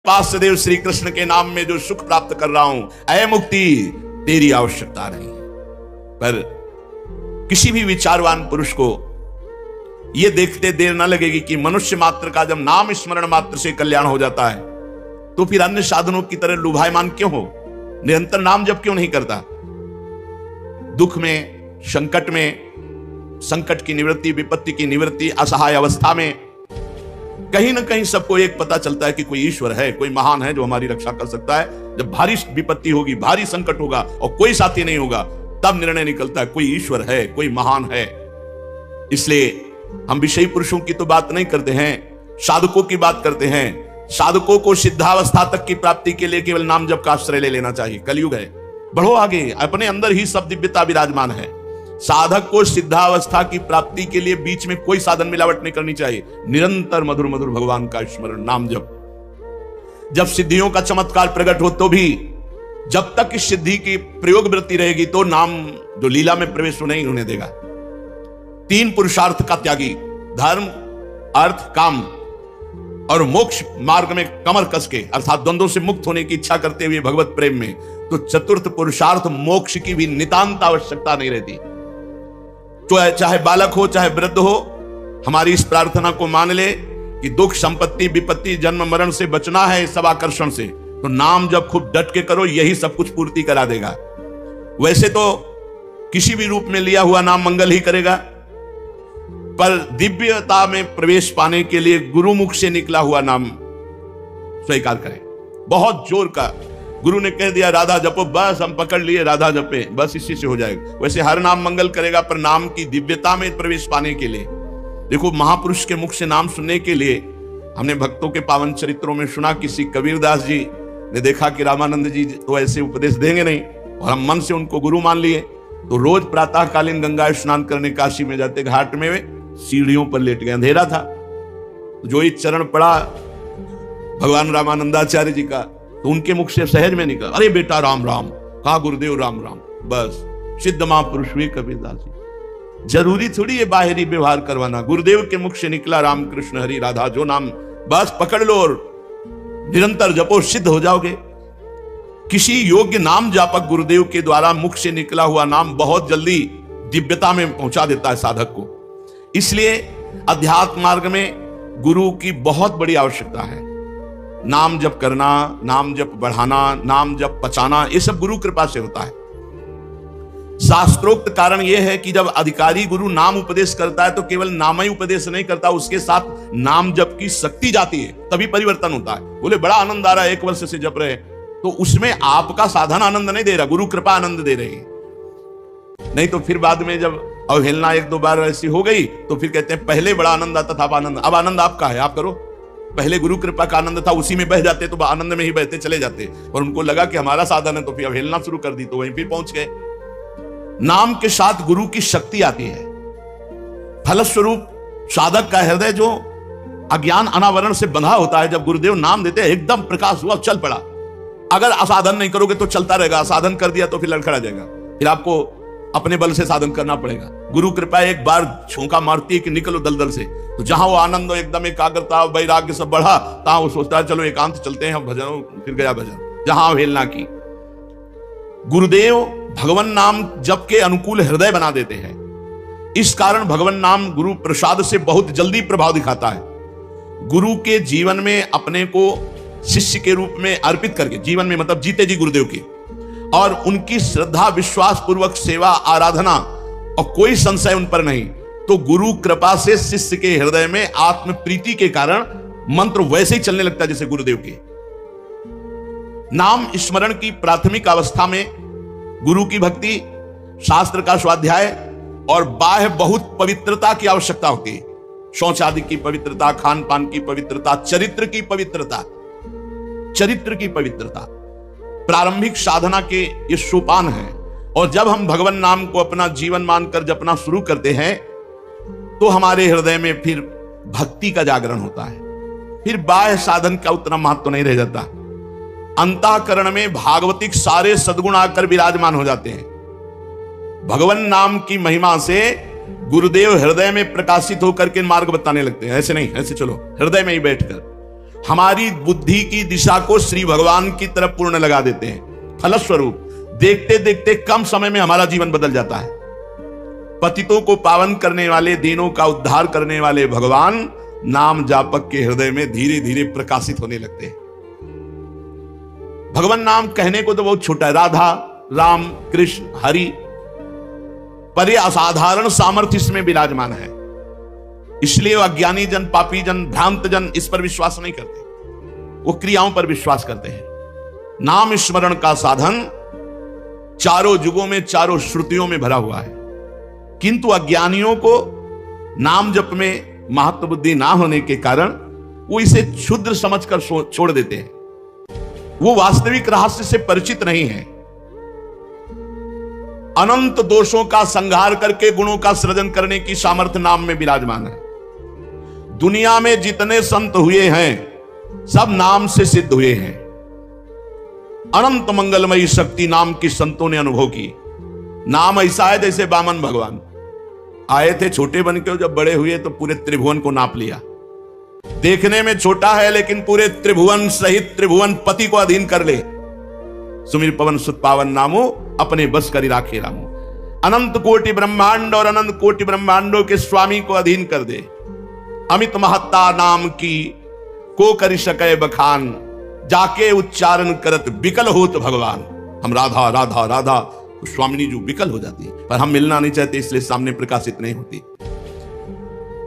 वासुदेव श्री कृष्ण के नाम में जो सुख प्राप्त कर रहा हूं, ऐ मुक्ति तेरी आवश्यकता नहीं है। पर किसी भी विचारवान पुरुष को यह देखते देर न लगेगी कि मनुष्य मात्र का जब नाम स्मरण मात्र से कल्याण हो जाता है तो फिर अन्य साधनों की तरह लुभायमान क्यों हो, निरंतर नाम जप क्यों नहीं करता। दुख में, संकट में, संकट की निवृत्ति, विपत्ति की निवृत्ति, असहाय अवस्था में कहीं ना कहीं सबको एक पता चलता है कि कोई ईश्वर है, कोई महान है जो हमारी रक्षा कर सकता है। जब भारी विपत्ति होगी, भारी संकट होगा और कोई साथी नहीं होगा, तब निर्णय निकलता है कोई ईश्वर है, कोई महान है। इसलिए हम विषयी पुरुषों की तो बात नहीं करते हैं, साधकों की बात करते हैं। साधकों को सिद्धावस्था तक की प्राप्ति के लिए केवल नाम जप का आश्रय ले लेना चाहिए। कलयुग है, बढ़ो आगे, अपने अंदर ही सब दिव्यता विराजमान है। साधक को सिद्धावस्था की प्राप्ति के लिए बीच में कोई साधन मिलावट नहीं करनी चाहिए। निरंतर मधुर मधुर भगवान का स्मरण, नाम जप। जब सिद्धियों का चमत्कार प्रकट हो तो भी जब तक इस सिद्धि की प्रयोग वृत्ति रहेगी तो नाम जो लीला में प्रवेश नहीं होने देगा। 3 पुरुषार्थ का त्यागी, धर्म, अर्थ, काम और मोक्ष मार्ग में कमर कस के अर्थात द्वंद्वों से मुक्त होने की इच्छा करते हुए भगवत प्रेम में, तो चतुर्थ पुरुषार्थ मोक्ष की भी नितांत आवश्यकता नहीं रहती। तो चाहे बालक हो चाहे वृद्ध हो, हमारी इस प्रार्थना को मान ले कि दुख, संपत्ति, विपत्ति, जन्म मरण से बचना है, सब आकर्षण से, तो नाम जब खूब डट के करो, यही सब कुछ पूर्ति करा देगा। वैसे तो किसी भी रूप में लिया हुआ नाम मंगल ही करेगा, पर दिव्यता में प्रवेश पाने के लिए गुरुमुख से निकला हुआ नाम स्वीकार करें। बहुत जोर का गुरु ने कह दिया राधा जपो, बस हम पकड़ लिए, राधा जपे, बस इसी से हो जाएगा। वैसे हर नाम मंगल करेगा, पर नाम की दिव्यता में प्रवेश पाने के लिए, देखो महापुरुष के मुख से नाम सुनने के लिए हमने भक्तों के पावन चरित्रों में सुना, किसी कबीरदास जी ने देखा कि रामानंद जी तो ऐसे उपदेश देंगे नहीं, और हम मन से उनको गुरु मान लिए, तो रोज प्रातःकालीन गंगा स्नान करने काशी में जाते, घाट में सीढ़ियों पर लेट गए, अंधेरा था, जो ही चरण पड़ा भगवान रामानंदाचार्य जी का, तो उनके मुख से सहज में निकला, अरे बेटा राम राम, कहा गुरुदेव राम राम। बस सिद्ध महापुरुष हुए कबीरदास जी। जरूरी थोड़ी ये बाहरी व्यवहार करवाना, गुरुदेव के मुख से निकला राम कृष्ण हरि राधा जो नाम, बस पकड़ लो और निरंतर जपो, सिद्ध हो जाओगे। किसी योग्य नाम जापक गुरुदेव के द्वारा मुख से निकला हुआ नाम बहुत जल्दी दिव्यता में पहुंचा देता है साधक को। इसलिए अध्यात्म मार्ग में गुरु की बहुत बड़ी आवश्यकता है। नाम जप करना, नाम जप बढ़ाना, नाम जप पचाना, ये सब गुरु कृपा से होता है। शास्त्रोक्त कारण यह है कि जब अधिकारी गुरु नाम उपदेश करता है तो केवल नाम ही उपदेश नहीं करता, उसके साथ नाम जप की शक्ति जाती है, तभी परिवर्तन होता है। बोले बड़ा आनंद आ रहा है, 1 वर्ष से जप रहे, तो उसमें आपका साधन आनंद नहीं दे रहा, गुरु कृपा आनंद दे रही है। नहीं तो फिर बाद में जब अवहेलना 1-2 बार ऐसी हो गई तो फिर कहते हैं पहले बड़ा आनंद आता था, अब आनंद आपका है, आप करो। पहले गुरु कृपा का आनंद था, उसी में बह जाते तो आनंद में ही बहते चले जाते, और उनको लगा कि हमारा साधन है तो फिर अवहेलना शुरू कर दी, तो वहीं फिर पहुंच गए। नाम के साथ गुरु की शक्ति आती है। फलस्वरूप साधक का हृदय जो अज्ञान अनावरण से बंधा होता है, जब गुरुदेव नाम देते हैं एकदम प्रकाश हुआ, चल पड़ा। अगर असाधन नहीं करोगे तो चलता रहेगा, साधन कर दिया तो फिर लड़खड़ा जाएगा, फिर आपको अपने बल से साधन करना पड़ेगा। गुरु कृपा एक बार झोंका मारती है कि निकलो दलदल से, तो जहां वो आनंद एकदम एकाग्रता वैराग्य सब बढ़ा, तहां वो सोचता है चलो एकांत चलते हैं, भजन, फिर गया भजन, जहां अवहेलना की। गुरुदेव भगवान नाम जप के अनुकूल हृदय बना देते हैं। इस कारण भगवान नाम गुरु प्रसाद से बहुत जल्दी प्रभाव दिखाता है। गुरु के जीवन में अपने को शिष्य के रूप में अर्पित करके, जीवन में मतलब जीते जी गुरुदेव के, और उनकी श्रद्धा विश्वास पूर्वक सेवा आराधना और कोई संशय उन पर नहीं, तो गुरु कृपा से शिष्य के हृदय में आत्म प्रीति के कारण मंत्र वैसे ही चलने लगता है जैसे गुरुदेव के। नाम स्मरण की प्राथमिक अवस्था में गुरु की भक्ति, शास्त्र का स्वाध्याय और बाह्य बहुत पवित्रता की आवश्यकता होती है। शौच आदि की पवित्रता, खान पान की पवित्रता, चरित्र की पवित्रता, चरित्र की पवित्रता प्रारंभिक साधना के ये सोपान है। और जब हम भगवान नाम को अपना जीवन मानकर जपना शुरू करते हैं तो हमारे हृदय में फिर भक्ति का जागरण होता है, फिर बाह्य साधन का उतना महत्व नहीं रह जाता। अंतःकरण में भागवतिक सारे सद्गुण आकर विराजमान हो जाते हैं। भगवान नाम की महिमा से गुरुदेव हृदय में प्रकाशित होकर के मार्ग बताने लगते हैं। ऐसे नहीं, ऐसे चलो, हृदय में ही बैठकर हमारी बुद्धि की दिशा को श्री भगवान की तरफ पूर्ण लगा देते हैं। फलस्वरूप देखते देखते कम समय में हमारा जीवन बदल जाता है। पतितों को पावन करने वाले, दीनों का उद्धार करने वाले भगवान नाम जापक के हृदय में धीरे धीरे प्रकाशित होने लगते हैं। भगवान नाम कहने को तो बहुत छोटा है, राधा, राम, कृष्ण, हरि, पर यह असाधारण सामर्थ्य इसमें विराजमान है। इसलिए अज्ञानी जन, पापी जन, भ्रांत जन इस पर विश्वास नहीं करते, वो क्रियाओं पर विश्वास करते हैं। नाम स्मरण का साधन चारों युगों में, चारों श्रुतियों में भरा हुआ है, किंतु अज्ञानियों को नाम जप में महत्व बुद्धि ना होने के कारण वो इसे क्षुद्र समझकर छोड़ देते हैं। वो वास्तविक रहस्य से परिचित नहीं है। अनंत दोषों का संहार करके गुणों का सृजन करने की सामर्थ्य नाम में विराजमान है। दुनिया में जितने संत हुए हैं सब नाम से सिद्ध हुए हैं। अनंत मंगलमयी शक्ति नाम की संतों ने अनुभव की। नाम ऐसा है जैसे वामन भगवान आए थे छोटे बन के, जब बड़े हुए तो पूरे त्रिभुवन को नाप लिया। देखने में छोटा है लेकिन पूरे त्रिभुवन सहित त्रिभुवन पति को अधीन कर ले। सुमिर पवन सुत पावन नामो अपने बस करी राखे रामो। अनंत कोटि ब्रह्मांड और अनंत कोटि ब्रह्मांडों के स्वामी को अधीन कर दे। अमित महत्ता नाम की को करी सके बखान, जाके उच्चारण करत विकल होत भगवान। हम राधा राधा राधा, स्वामिनी जो विकल हो जाती है, पर हम मिलना नहीं चाहते इसलिए सामने प्रकाशित नहीं होती।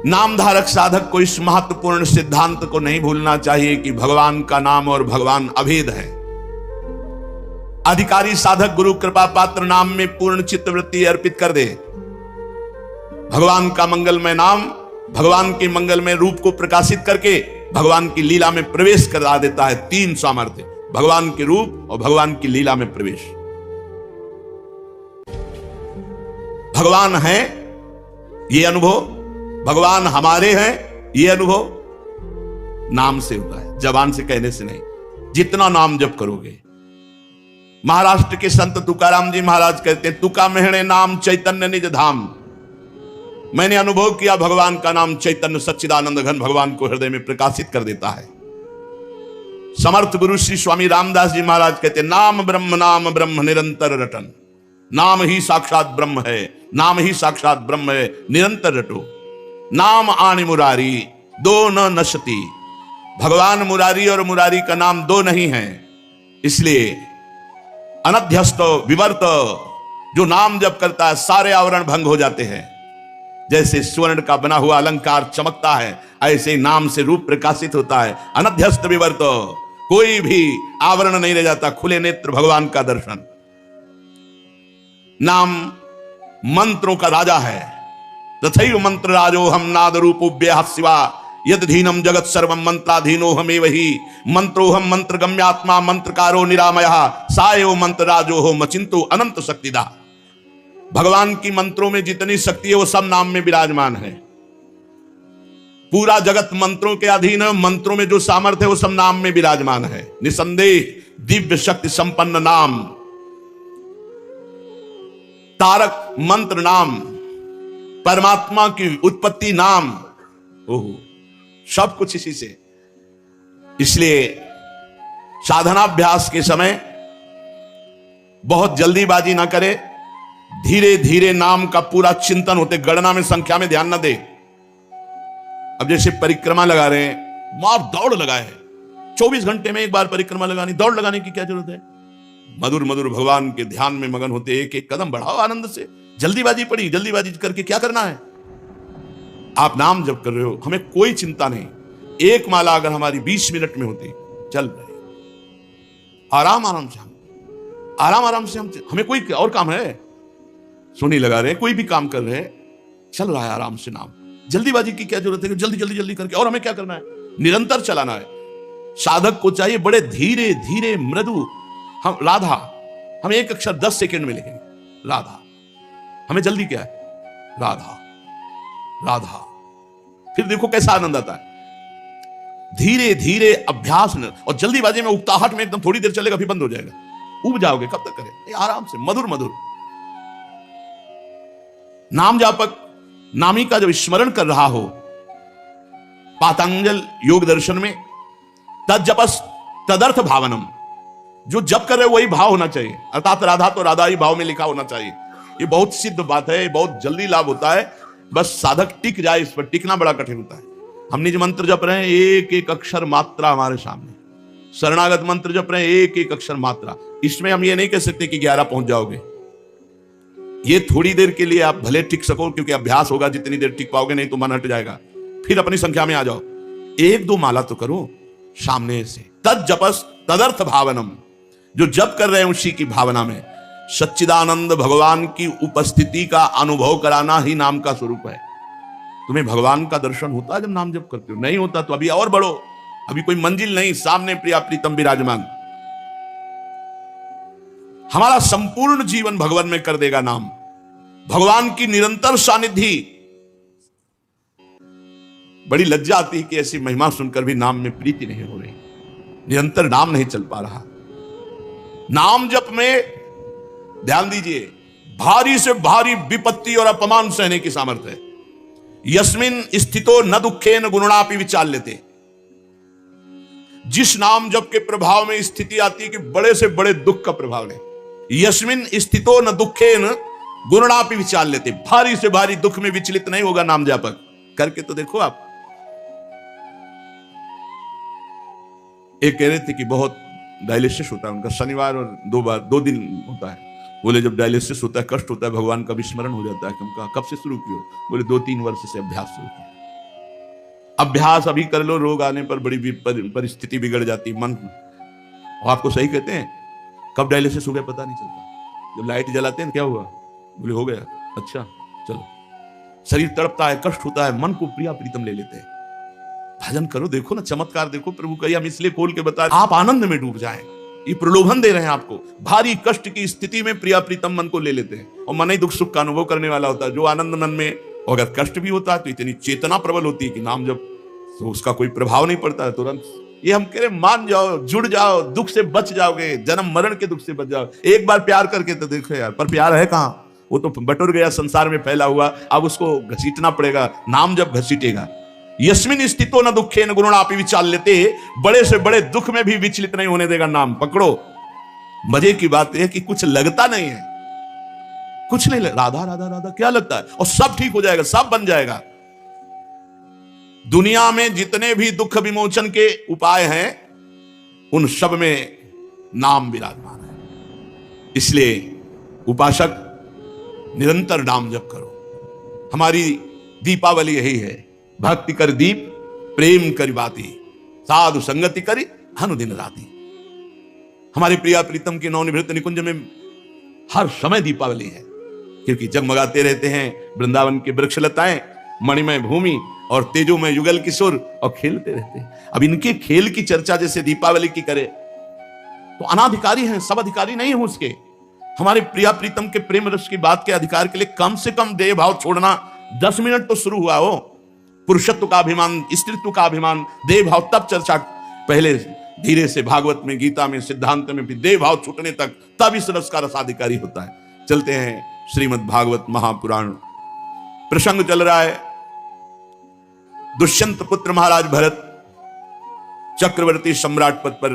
नाम धारक साधक को इस महत्वपूर्ण सिद्धांत को नहीं भूलना चाहिए कि भगवान का नाम और भगवान अभेद है। अधिकारी साधक गुरु कृपा पात्र नाम में पूर्ण चित्तवृत्ति अर्पित कर दे। भगवान का मंगलमय नाम भगवान के मंगलमय रूप को प्रकाशित करके भगवान की लीला में प्रवेश करा देता है। तीन सामर्थ्य, भगवान के रूप और भगवान की लीला में प्रवेश। भगवान है ये अनुभव, भगवान हमारे हैं ये अनुभव नाम से होता है, जबान से कहने से नहीं। जितना नाम जप करोगे, महाराष्ट्र के संत तुकाराम जी महाराज कहते हैं, तुका मेहणे नाम चैतन्य निज धाम। मैंने अनुभव किया भगवान का नाम चैतन्य सच्चिदानंद घन भगवान को हृदय में प्रकाशित कर देता है। समर्थ गुरु श्री स्वामी रामदास जी महाराज कहते हैं, नाम ब्रह्म निरंतर रटन। नाम ही साक्षात ब्रह्म है, नाम ही साक्षात ब्रह्म है, निरंतर रटो। नाम आनि मुरारी दो न नशती। भगवान मुरारी और मुरारी का नाम दो नहीं है, इसलिए अनध्यस्त विवर्त जो नाम जप करता है सारे आवरण भंग हो जाते हैं। जैसे स्वर्ण का बना हुआ अलंकार चमकता है, ऐसे नाम से रूप प्रकाशित होता है। अनध्यस्त विवर्त, कोई भी आवरण नहीं रह जाता, खुले नेत्र भगवान का दर्शन। नाम मंत्रों का राजा है। तथैव मंत्र राजो हम नाद रूपोभ्य शिवा यद धीनम जगत सर्वम मंत्राधीनो हमें वही। मंत्रो हम मंत्र गम्यात्मा मंत्रकारो निरामयः सायो मंत्र राजो हो मचिंतो अनंत शक्तिदा। भगवान की मंत्रों में जितनी शक्ति है वो सब नाम में विराजमान है। पूरा जगत मंत्रों के अधीन है, मंत्रों में जो सामर्थ्य है वो सब नाम में विराजमान है। निसंदेह दिव्य शक्ति संपन्न नाम, तारक मंत्र नाम, परमात्मा की उत्पत्ति नाम, ओह सब कुछ इसी से। इसलिए साधनाभ्यास के समय बहुत जल्दीबाजी ना करे, धीरे धीरे नाम का पूरा चिंतन होते, गणना में संख्या में ध्यान ना दे। अब जैसे परिक्रमा लगा रहे हैं, मार दौड़ लगाए हैं, 24 घंटे में एक बार परिक्रमा लगानी, दौड़ लगाने की क्या जरूरत है। मधुर मधुर भगवान के ध्यान में मगन होते, एक एक कदम बढ़ाओ आनंद से। जल्दीबाजी पड़ी, जल्दीबाजी करके क्या करना है। आप नाम जप कर रहे हो, हमें कोई चिंता नहीं। एक माला अगर हमारी 20 मिनट में होती, चल रहे आराम आराम से, आराम से हमें कोई और काम है, सोनी लगा रहे, कोई भी काम कर रहे, चल रहा है आराम से नाम। जल्दीबाजी की क्या जरूरत है कि जल्दी जल्दी जल्दी करके। और हमें क्या करना है, निरंतर चलाना है। साधक को चाहिए बड़े धीरे धीरे मृदु। हम राधा, हम एक अक्षर 10 सेकंड में लिखेंगे राधा। हमें जल्दी क्या है, राधा राधा। फिर देखो कैसा आनंद आता है। धीरे धीरे अभ्यास न, और जल्दीबाजी में उकताहट में एकदम थोड़ी देर चलेगा फिर बंद हो जाएगा, उब जाओगे। कब तक करें, आराम से मधुर मधुर। नाम जापक नामी का जब स्मरण कर रहा हो, पातंजल योग दर्शन में तज्जपस तदर्थ भावनम, जो जप कर रहे वही भाव होना चाहिए, अर्थात राधा तो राधा ही भाव में लिखा होना चाहिए। ये बहुत सिद्ध बात है, बहुत जल्दी लाभ होता है, बस साधक टिक जाए, इस पर टिकना बड़ा कठिन होता है। हम निज मंत्र जप रहे हैं, एक एक अक्षर मात्रा हमारे सामने, शरणागत मंत्र जप रहे हैं, एक एक अक्षर मात्रा। इसमें हम ये नहीं कह सकते कि 11 पहुंच जाओगे, ये थोड़ी देर के लिए आप भले टिक सको, क्योंकि अभ्यास होगा, जितनी देर टिक पाओगे, नहीं तो मन हट जाएगा, फिर अपनी संख्या में आ जाओ। एक दो माला तो करो सामने से। तद जपस तदर्थ भावनम, जो जप कर रहे हैं उसी की भावना में सच्चिदानंद भगवान की उपस्थिति का अनुभव कराना ही नाम का स्वरूप है। तुम्हें भगवान का दर्शन होता है जब नाम जप करते हो? नहीं होता तो अभी और बढ़ो, अभी कोई मंजिल नहीं, सामने प्रिया प्रीतम विराजमान। हमारा संपूर्ण जीवन भगवान में कर देगा नाम, भगवान की निरंतर सानिध्य। बड़ी लज्जा आती है कि ऐसी महिमा सुनकर भी नाम में प्रीति नहीं हो रही, निरंतर नाम नहीं चल पा रहा। नाम जप में ध्यान दीजिए, भारी से भारी विपत्ति और अपमान सहने की सामर्थ्य है। यस्मिन स्थितो न दुखेन गुणनापि विचार लेते, जिस नाम जप के प्रभाव में स्थिति आती है कि बड़े से बड़े दुख का प्रभाव ले, यस्मिन स्थितो न दुखेन गुणनापि विचार लेते, भारी से भारी दुख में विचलित नहीं होगा नाम जापक। करके तो देखो आप। एक कह रहे थे कि बहुत डायलिसिस होता है उनका, शनिवार और 2 दिन होता है। बोले जब डायलिसिस होता है कष्ट होता है, भगवान का विस्मरण हो जाता है। उनका कब से शुरू किया? बोले 2-3 वर्ष से अभ्यास शुरू किया। अभ्यास अभी कर लो, रोग आने पर बड़ी परिस्थिति बिगड़ जाती मन। और आपको सही कहते हैं, कब डायलिसिस हो गया पता नहीं चलता। जब लाइट जलाते हैं क्या हुआ? बोले हो गया, अच्छा चलो। शरीर तड़पता है, कष्ट होता है, मन को प्रिया प्रीतम ले लेते हैं। भजन करो, देखो ना चमत्कार देखो। प्रभु कहिए हम इसलिए खोल के बता, आप आनंद में डूब जाएं। ये प्रलोभन दे रहे हैं आपको। भारी कष्ट की स्थिति में प्रिया प्रीतम मन को ले लेते हैं, और मन ही दुख सुख का अनुभव करने वाला होता है। जो आनंद मन में, अगर कष्ट भी होता है तो इतनी चेतना प्रबल होती है कि नाम जब तो उसका कोई प्रभाव नहीं पड़ता है तुरंत। ये हम कह रहे मान जाओ, जुड़ जाओ, दुख से बच जाओगे, जन्म मरण के दुख से बच जाओ। एक बार प्यार करके तो देखो यार, पर प्यार है कहां? वो तो बटुर गया, संसार में फैला हुआ, अब उसको घसीटना पड़ेगा। नाम जब घसीटेगा। यस्मिन स्थितो न दुखे न गुणनापि विचार लेते, बड़े से बड़े दुख में भी विचलित नहीं होने देगा नाम। पकड़ो। मजे की बात यह कि कुछ लगता नहीं है, कुछ नहीं लग, राधा राधा राधा क्या लगता है, और सब ठीक हो जाएगा, सब बन जाएगा। दुनिया में जितने भी दुख विमोचन के उपाय हैं, उन सब में नाम विराजमान है। इसलिए उपासक निरंतर नाम जप करो। हमारी दीपावली यही है, भक्ति कर दीप प्रेम करी बाती, साधु संगति करी अनुदिन राती। हमारे प्रिया प्रीतम के नवनिवृत्त निकुंज में हर समय दीपावली है, क्योंकि जगमगाते रहते हैं वृंदावन के वृक्षलताएं, मणिमय भूमि और तेजोमय युगल किशोर, और खेलते रहते हैं। अब इनके खेल की चर्चा जैसे दीपावली की करे तो अनाधिकारी हैं, सब अधिकारी नहीं है उसके। हमारे प्रिया प्रीतम के प्रेम रस की बात के अधिकार के लिए कम से कम देह भाव छोड़ना 10 मिनट तो शुरू हुआ हो। पुरुषत्व का अभिमान, स्त्रीत्व का अभिमान, देह भाव, तब चर्चा पहले धीरे से भागवत में, गीता में, सिद्धांत में, फिर देह भाव छूटने तक, तब इस रस का रसाधिकारी होता है। चलते हैं श्रीमद् भागवत महापुराण। प्रसंग चल रहा है, दुष्यंत पुत्र महाराज भरत चक्रवर्ती सम्राट पद पर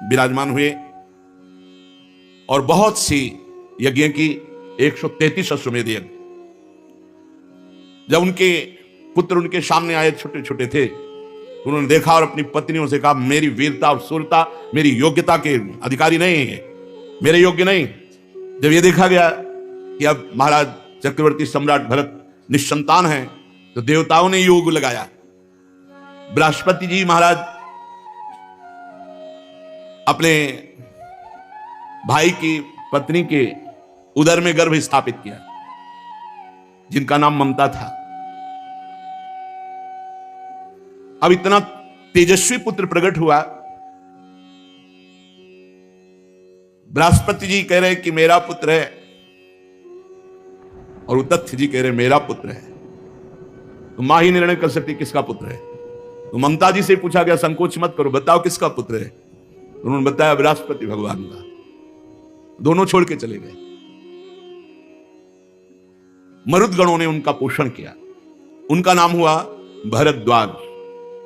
विराजमान हुए, और बहुत सी यज्ञ की 133 अश्वमेध यज्ञ। जब उनके पुत्र उनके सामने आए, छोटे छोटे थे, उन्होंने देखा और अपनी पत्नियों से कहा, मेरी वीरता और शूरता मेरी योग्यता के अधिकारी नहीं है, मेरे योग्य नहीं। जब यह देखा गया कि अब महाराज चक्रवर्ती सम्राट भरत निसंतान हैं, तो देवताओं ने योग लगाया। बृहस्पति जी महाराज अपने भाई की पत्नी के उदर में गर्भ स्थापित किया, जिनका नाम ममता था। अब इतना तेजस्वी पुत्र प्रकट हुआ, बृहस्पति जी कह रहे कि मेरा पुत्र है, और उदत्त जी कह रहे मेरा पुत्र है। तो मां ही निर्णय कर सकती किसका पुत्र है। तो ममता जी से पूछा गया, संकोच मत करो, बताओ किसका पुत्र है। तो उन्होंने बताया बृहस्पति भगवान का। दोनों छोड़ के चले गए। मरुदगणों ने उनका पोषण किया। उनका नाम हुआ भरद्वाज,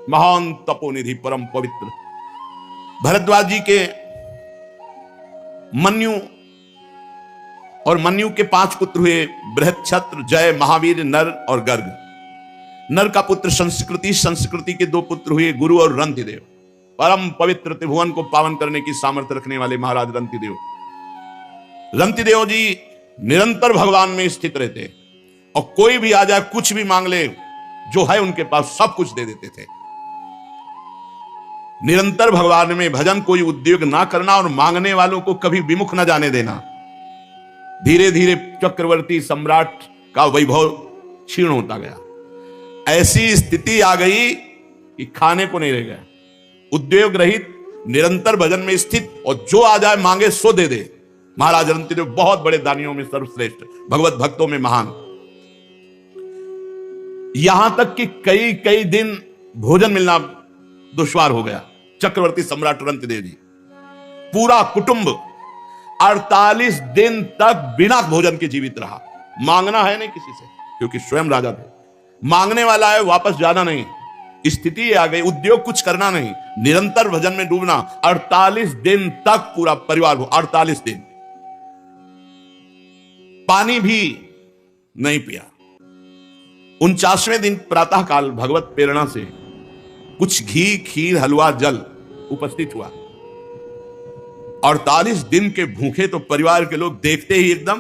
महान तपोनिधि, परम पवित्र। भरद्वाज जी के मन्यु और मन्यु के 5 पुत्र हुए, बृहच्छत्र, जय, महावीर, नर और गर्ग। नर का पुत्र संस्कृति, संस्कृति के 2 पुत्र हुए, गुरु और रंतिदेव। परम पवित्र त्रिभुवन को पावन करने की सामर्थ्य रखने वाले महाराज रंतिदेव। रंतिदेव जी निरंतर भगवान में स्थित रहते और कोई भी आ जाए, कुछ भी मांग ले, जो है उनके पास सब कुछ दे देते थे। निरंतर भगवान में भजन, कोई उद्योग ना करना और मांगने वालों को कभी विमुख ना जाने देना। धीरे धीरे चक्रवर्ती सम्राट का वैभव क्षीण होता गया। ऐसी स्थिति आ गई कि खाने को नहीं रह गया। उद्योग रहित, निरंतर भजन में स्थित और जो आ जाए मांगे सो दे दे। महाराज रंतिदेव बहुत बड़े दानियों में सर्वश्रेष्ठ, भगवत भक्तों में महान। यहां तक कि कई कई दिन भोजन मिलना दुश्वार हो गया। चक्रवर्ती सम्राट रंतिदेव जी, पूरा कुटुंब 48 दिन तक बिना भोजन के जीवित रहा। मांगना है नहीं किसी से, क्योंकि स्वयं राजा थे। मांगने वाला है, वापस जाना नहीं। स्थिति आ गई, उद्योग कुछ करना नहीं, निरंतर भजन में डूबना। 48 दिन तक पूरा परिवार, 48 दिन पानी भी नहीं पिया। 49वें दिन प्रातः काल भगवत प्रेरणा से कुछ घी, खीर, हलवा, जल उपस्थित हुआ। 48 दिन के भूखे तो परिवार के लोग देखते ही एकदम,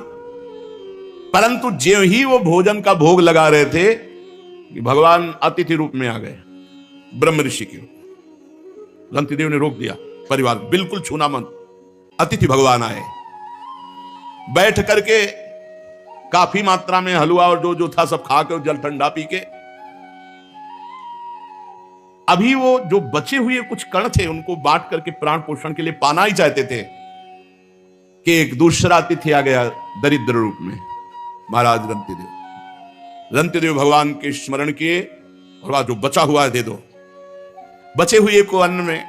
परंतु ज्यों ही वो भोजन का भोग लगा रहे थे कि भगवान अतिथि रूप में आ गए, ब्रह्म ऋषि के। रंतिदेव ने रोक दिया, परिवार बिल्कुल छूना मत, अतिथि भगवान आए। बैठ करके काफी मात्रा में हलवा और जो जो था सब खा के, जल ठंडा पी के, अभी वो जो बचे हुए कुछ कण थे उनको बांट करके प्राण पोषण के लिए पाना ही चाहते थे कि एक दूसरा अतिथि आ गया दरिद्र रूप में, महाराज रंतिदेव। रंतिदेव भगवान के स्मरण किए और जो बचा हुआ है दे दो। बचे हुए को अन्न में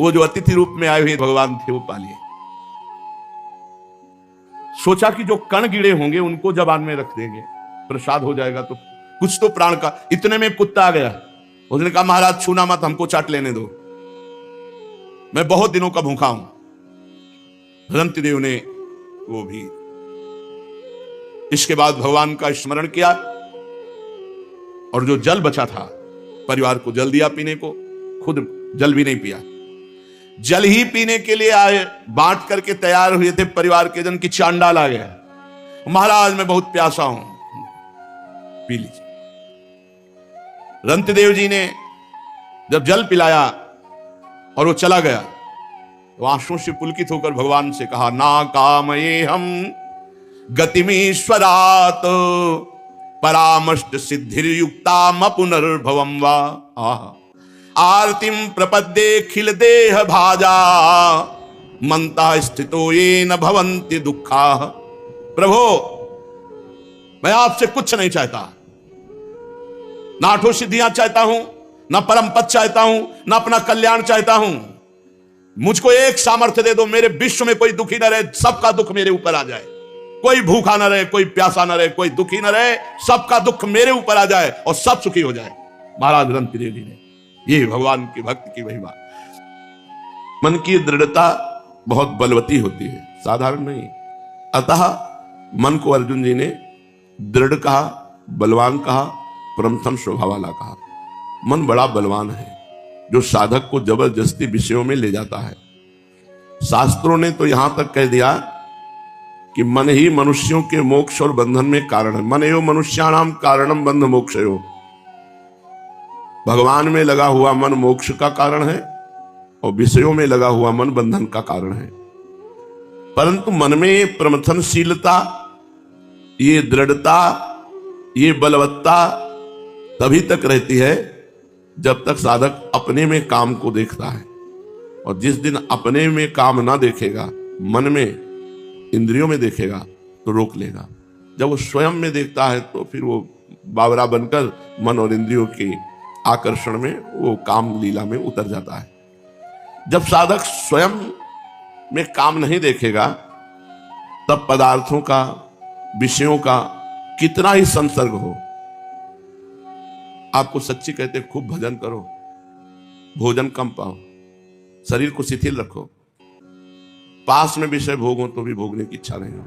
वो जो अतिथि रूप में आए हुए भगवान थे वो पा लिए। सोचा कि जो कण गिरे होंगे उनको जबान में रख देंगे, प्रसाद हो जाएगा तो कुछ तो प्राण का। इतने में कुत्ता आ गया, उसने कहा महाराज छूना मत, हमको चाट लेने दो, मैं बहुत दिनों का भूखा हूं। रंतिदेव ने वो भी। इसके बाद भगवान का स्मरण किया और जो जल बचा था परिवार को जल दिया पीने को, खुद जल भी नहीं पिया। जल ही पीने के लिए आए, बांट करके तैयार हुए थे परिवार के जन की चांडाल आ गया, महाराज मैं बहुत प्यासा हूं, पी लीजिए। रंतिदेव जी ने जब जल पिलाया और वो चला गया, तो आंसुओं से पुलकित होकर भगवान से कहा, ना कामये हम गतिमीश्वरात परामष्ट सिद्धिर्युक्ता पुनर्भवम वा आरतिम प्रपद्ये खिल देह भाजा मंता स्थितो ये न भवन्ति दुखा। प्रभो मैं आपसे कुछ नहीं चाहता, ना आठों सिद्धियां चाहता हूं, ना परम पद चाहता हूं, ना अपना कल्याण चाहता हूं। मुझको एक सामर्थ्य दे दो, मेरे विश्व में कोई दुखी न रहे, सबका दुख मेरे ऊपर आ जाए। कोई भूखा न रहे, कोई प्यासा न रहे, कोई दुखी न रहे, सबका दुख मेरे ऊपर आ जाए और सब सुखी हो जाए। महाराज रंतिदेव जी ने, ये भगवान की भक्ति की वही बात। मन की दृढ़ता बहुत बलवती होती है, साधारण नहीं। अतः मन को अर्जुन जी ने दृढ़ कहा, बलवान कहा, प्रथम स्वभाव वाला कहा। मन बड़ा बलवान है जो साधक को जबरदस्ती विषयों में ले जाता है। शास्त्रों ने तो यहां तक कह दिया कि मन ही मनुष्यों के मोक्ष और बंधन में कारण है। मन एवं मनुष्याणाम कारणम बंध मोक्षयो। भगवान में लगा हुआ मन मोक्ष का कारण है और विषयों में लगा हुआ मन बंधन का कारण है। परंतु मन में प्रमथनशीलता, ये दृढ़ता, ये बलवत्ता तभी तक रहती है जब तक साधक अपने में काम को देखता है। और जिस दिन अपने में काम ना देखेगा, मन में, इंद्रियों में देखेगा तो रोक लेगा। जब वो स्वयं में देखता है तो फिर वो बावरा बनकर मन और इंद्रियों के आकर्षण में, वो काम लीला में उतर जाता है। जब साधक स्वयं में काम नहीं देखेगा तब पदार्थों का, विषयों का कितना ही संसर्ग हो, आपको सच्ची कहते खूब भजन करो, भोजन कम पाओ, शरीर को शिथिल रखो। पास में विषय भोग हो तो भी भोगने की इच्छा नहीं हो।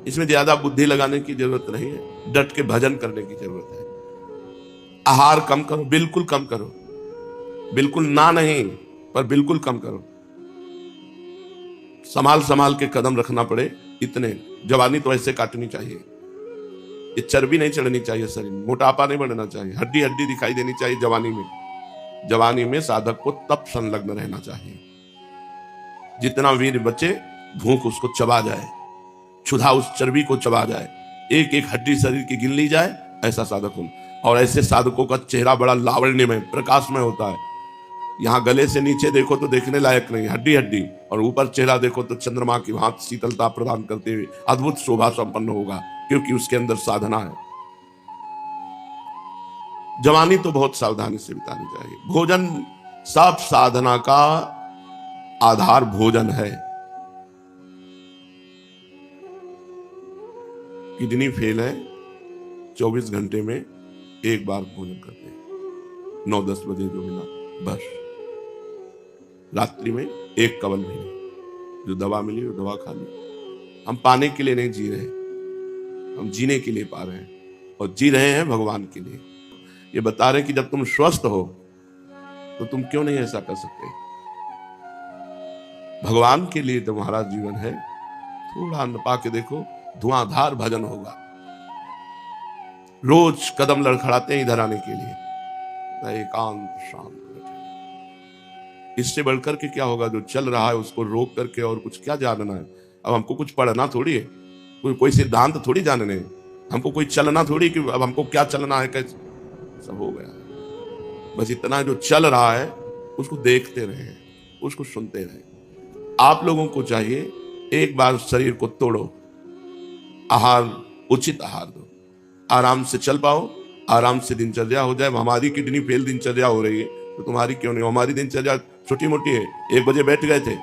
इसमें ज्यादा बुद्धि लगाने की जरूरत नहीं है, डट के भजन करने की जरूरत है। आहार कम करो, बिल्कुल कम करो, बिल्कुल ना नहीं, पर बिल्कुल कम करो। संभाल संभाल के कदम रखना पड़े इतने। जवानी तो ऐसे काटनी चाहिए, ये चर्बी नहीं चढ़नी चाहिए शरीर में, मोटापा नहीं बढ़ना चाहिए, हड्डी हड्डी दिखाई देनी चाहिए जवानी में। जवानी में साधक को तप संलग्न रहना चाहिए, जितना वीर बचे भूख उसको चबा जाए, क्षुधा उस चर्बी को चबा जाए, एक एक हड्डी शरीर की गिन ली जाए, ऐसा साधक हो। और ऐसे साधकों का चेहरा बड़ा लावण्यमय प्रकाशमय होता है। यहाँ गले से नीचे देखो तो देखने लायक नहीं, हड्डी हड्डी, और ऊपर चेहरा देखो तो चंद्रमा की भांति शीतलता प्रदान करते हुए अद्भुत शोभा संपन्न होगा, क्योंकि उसके अंदर साधना है। जवानी तो बहुत सावधानी से बितानी चाहिए। भोजन, सब साधना का आधार भोजन है। किडनी फेल है, 24 घंटे में एक बार भोजन करते हैं, 9-10 बजे जो मिला बस। रात्रि में एक कवल भी नहीं, जो दवा मिली वो दवा खा ली। हम पाने के लिए नहीं जी रहे, हम जीने के लिए पा रहे हैं, और जी रहे हैं भगवान के लिए। ये बता रहे कि जब तुम स्वस्थ हो तो तुम क्यों नहीं ऐसा कर सकते। भगवान के लिए तुम्हारा जीवन है। थोड़ा अन्न पा के देखो, धुआंधार भजन होगा। रोज कदम लड़खड़ाते हैं इधर आने के लिए, एकांत शांत बैठे। इससे बढ़कर के क्या होगा? जो चल रहा है उसको रोक करके और कुछ क्या जानना है। अब हमको कुछ पढ़ना थोड़ी है, कोई सिद्धांत थोड़ी जानने हैं, हमको कोई चलना थोड़ी कि अब हमको क्या चलना है, कैसे। सब हो गया, बस इतना जो चल रहा है उसको देखते रहे, उसको सुनते रहे। आप लोगों को चाहिए एक बार शरीर को तोड़ो, आहार, उचित आहार दो, आराम से चल पाओ, आराम से दिनचर्या हो जाए। हमारी किडनी फेल दिनचर्या हो रही है तो तुम्हारी क्यों नहीं? हमारी दिनचर्या छोटी मोटी है। 1 बजे बैठ गए थे,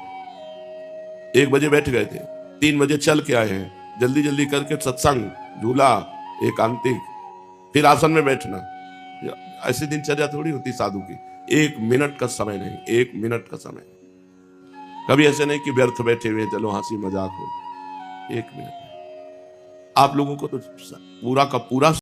3 बजे चल के आए हैं, जल्दी जल्दी करके सत्संग, झूला, एकांतिक, फिर आसन में बैठना। ऐसी दिनचर्या थोड़ी होती साधु की। 1 मिनट का समय नहीं, 1 मिनट का समय। कभी ऐसे नहीं कि व्यर्थ बैठे हुए चलो हंसी मजाक हो। 1 मिनट। आप लोगों को तो पूरा का पूरा